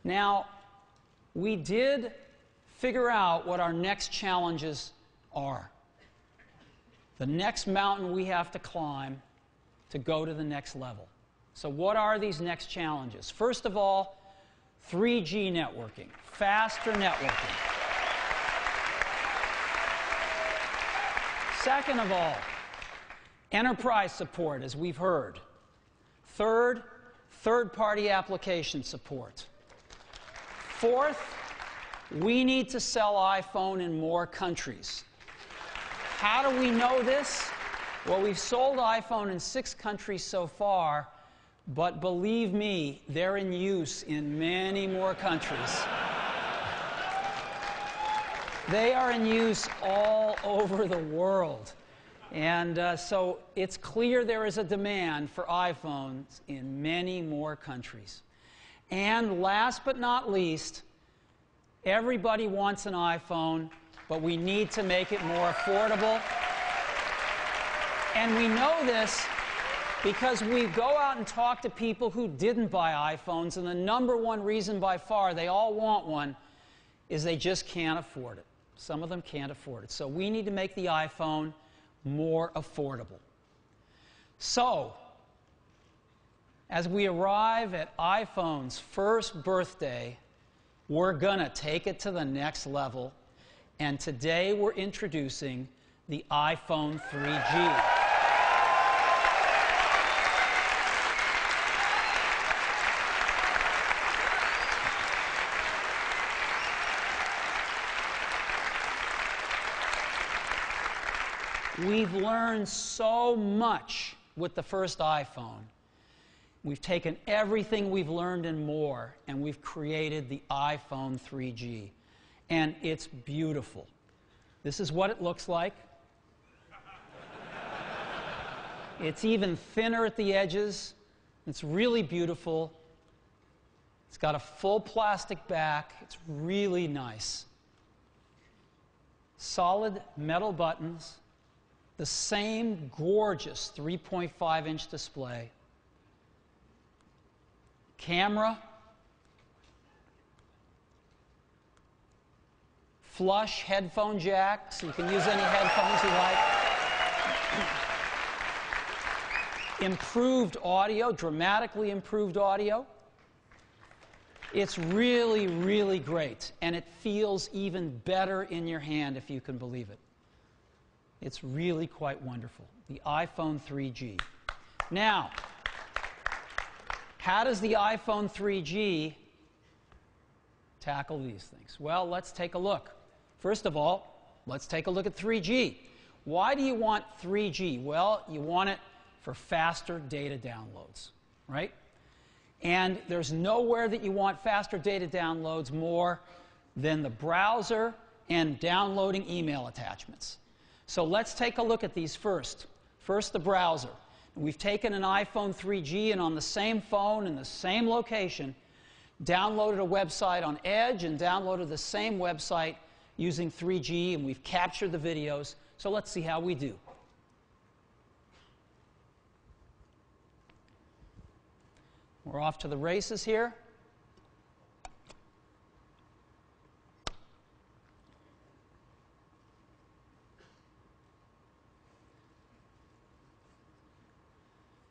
Now, we did figure out what our next challenges are. The next mountain we have to climb to go to the next level. So what are these next challenges? First of all, 3G networking, faster networking. Second of all, enterprise support, as we've heard. Third, third-party application support. Fourth, we need to sell iPhone in more countries. How do we know this? Well, we've sold iPhone in 6 countries so far, but believe me, they're in use in many more countries. They are in use all over the world. And so it's clear there is a demand for iPhones in many more countries. And last but not least, everybody wants an iPhone, but we need to make it more affordable. And we know this because we go out and talk to people who didn't buy iPhones, and the #1 reason by far they all want one is they just can't afford it. Some of them can't afford it. So we need to make the iPhone more affordable. So, as we arrive at iPhone's first birthday, we're going to take it to the next level. And today we're introducing the iPhone 3G. We've learned so much with the first iPhone. We've taken everything we've learned and more, and we've created the iPhone 3G. And it's beautiful. This is what it looks like. It's even thinner at the edges. It's really beautiful. It's got a full plastic back. It's really nice. Solid metal buttons. The same gorgeous 3.5-inch display. Camera. Flush headphone jack, so you can use any headphones you like. Improved audio, dramatically improved audio. It's really, really great, and it feels even better in your hand, if you can believe it. It's really quite wonderful, the iPhone 3G. Now, how does the iPhone 3G tackle these things? Well, let's take a look. First of all, let's take a look at 3G. Why do you want 3G? Well, you want it for faster data downloads, right? And there's nowhere that you want faster data downloads more than the browser and downloading email attachments. So let's take a look at these first. First, the browser. We've taken an iPhone 3G and on the same phone in the same location, downloaded a website on Edge and downloaded the same website using 3G, and we've captured the videos. So let's see how we do. We're off to the races here.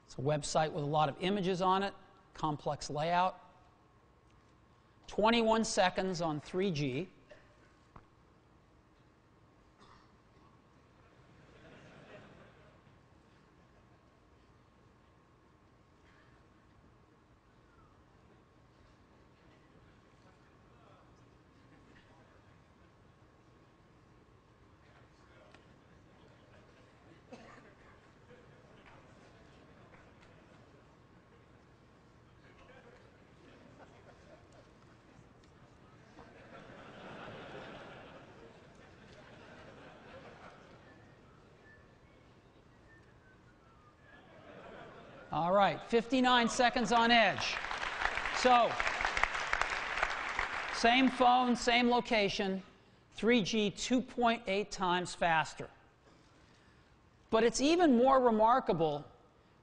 It's a website with a lot of images on it, complex layout. 21 seconds on 3G. All right, 59 seconds on Edge. So, same phone, same location, 3G 2.8 times faster. But it's even more remarkable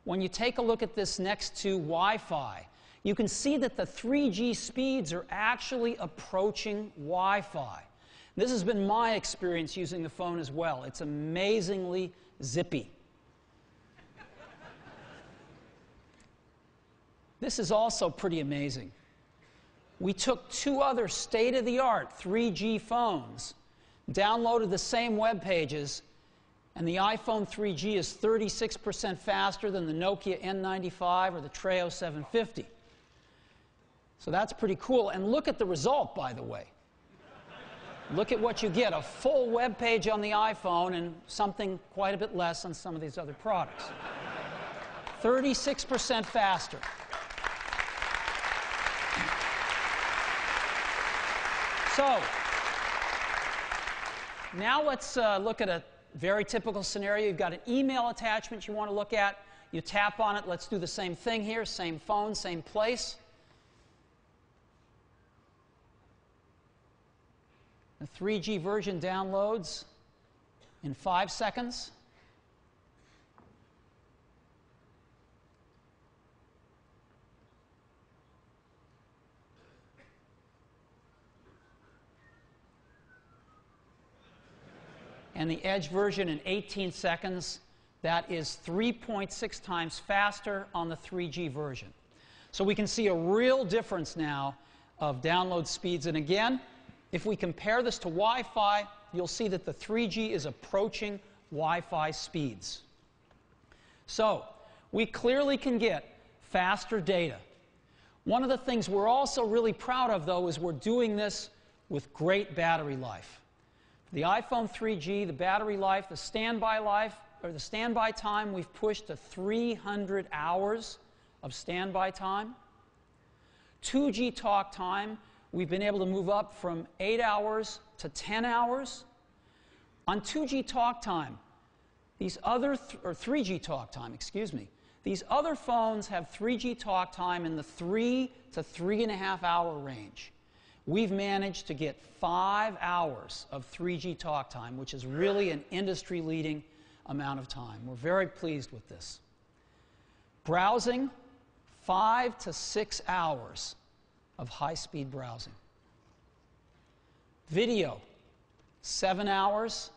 when you take a look at this next to Wi-Fi. you can see that the 3G speeds are actually approaching Wi-Fi. This has been my experience using the phone as well. It's amazingly zippy. This is also pretty amazing. We took two other state-of-the-art 3G phones, downloaded the same web pages, and the iPhone 3G is 36% faster than the Nokia N95 or the Treo 750. So that's pretty cool. And look at the result, by the way. Look at what you get, a full web page on the iPhone and something quite a bit less on some of these other products. 36% faster. So, now let's look at a very typical scenario. You've got an email attachment you want to look at. You tap on it. Let's do the same thing here. Same phone, same place. The 3G version downloads in 5 seconds. And the Edge version in 18 seconds. That is 3.6 times faster on the 3G version. So we can see a real difference now of download speeds. And again, if we compare this to Wi-Fi, you'll see that the 3G is approaching Wi-Fi speeds. So we clearly can get faster data. One of the things we're also really proud of, though, is we're doing this with great battery life. The iPhone 3G, the battery life, the standby time, we've pushed to 300 hours of standby time. 2G talk time, we've been able to move up from 8 hours to 10 hours. On 2G talk time, or 3G talk time, excuse me, these other phones have 3G talk time in the 3 to 3.5 hour range. We've managed to get 5 hours of 3G talk time, which is really an industry-leading amount of time. We're very pleased with this. Browsing, 5 to 6 hours of high-speed browsing. Video, 7 hours.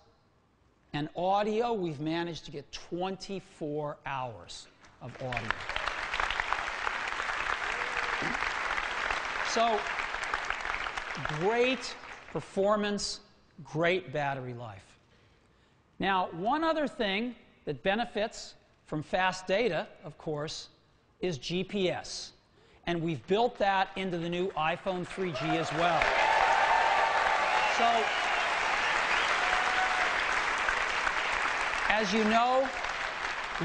And audio, we've managed to get 24 hours of audio. So, great performance, great battery life. Now, one other thing that benefits from fast data, of course, is GPS. And we've built that into the new iPhone 3G as well. So, as you know,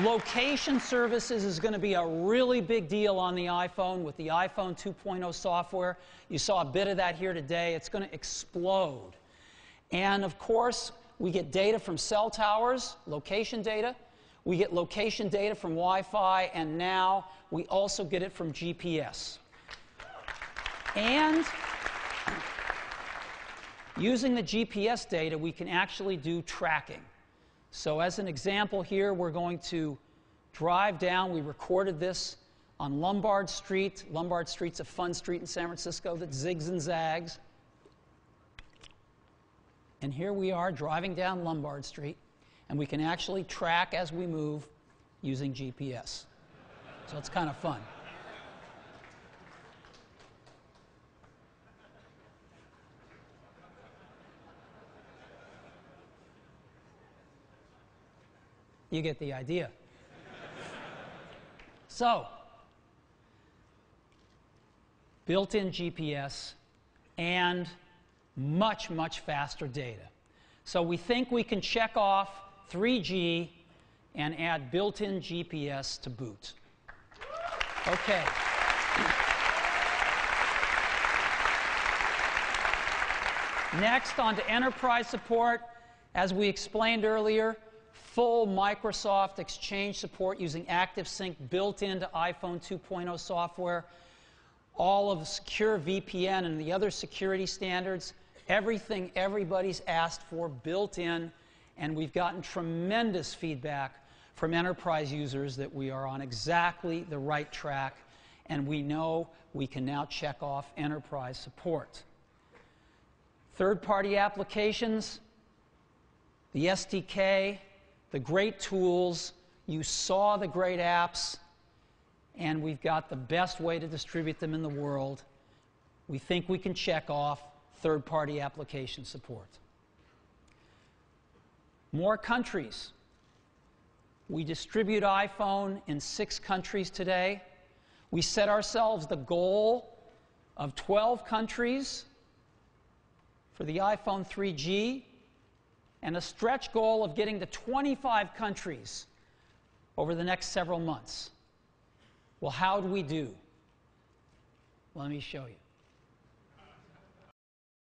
location services is going to be a really big deal on the iPhone with the iPhone 2.0 software. You saw a bit of that here today. It's going to explode. And, of course, we get data from cell towers, location data. We get location data from Wi-Fi, and now we also get it from GPS. And using the GPS data, we can actually do tracking. So as an example here, we're going to drive down. We recorded this on Lombard Street. Lombard Street's a fun street in San Francisco that zigs and zags. And here we are driving down Lombard Street, and we can actually track as we move using GPS. So it's kind of fun. You get the idea. So, built-in GPS and much, much faster data. So we think we can check off 3G and add built-in GPS to boot. Okay. Next, on to enterprise support. As we explained earlier, full Microsoft Exchange support using ActiveSync built into iPhone 2.0 software. All of the secure VPN and the other security standards, everything everybody's asked for built in, and we've gotten tremendous feedback from enterprise users that we are on exactly the right track, and we know we can now check off enterprise support. Third-party applications, the SDK, the great tools, you saw the great apps, and we've got the best way to distribute them in the world. We think we can check off third-party application support. More countries. We distribute iPhone in 6 countries today. We set ourselves the goal of 12 countries for the iPhone 3G and a stretch goal of getting to 25 countries over the next several months. Well, how do we do? Let me show you.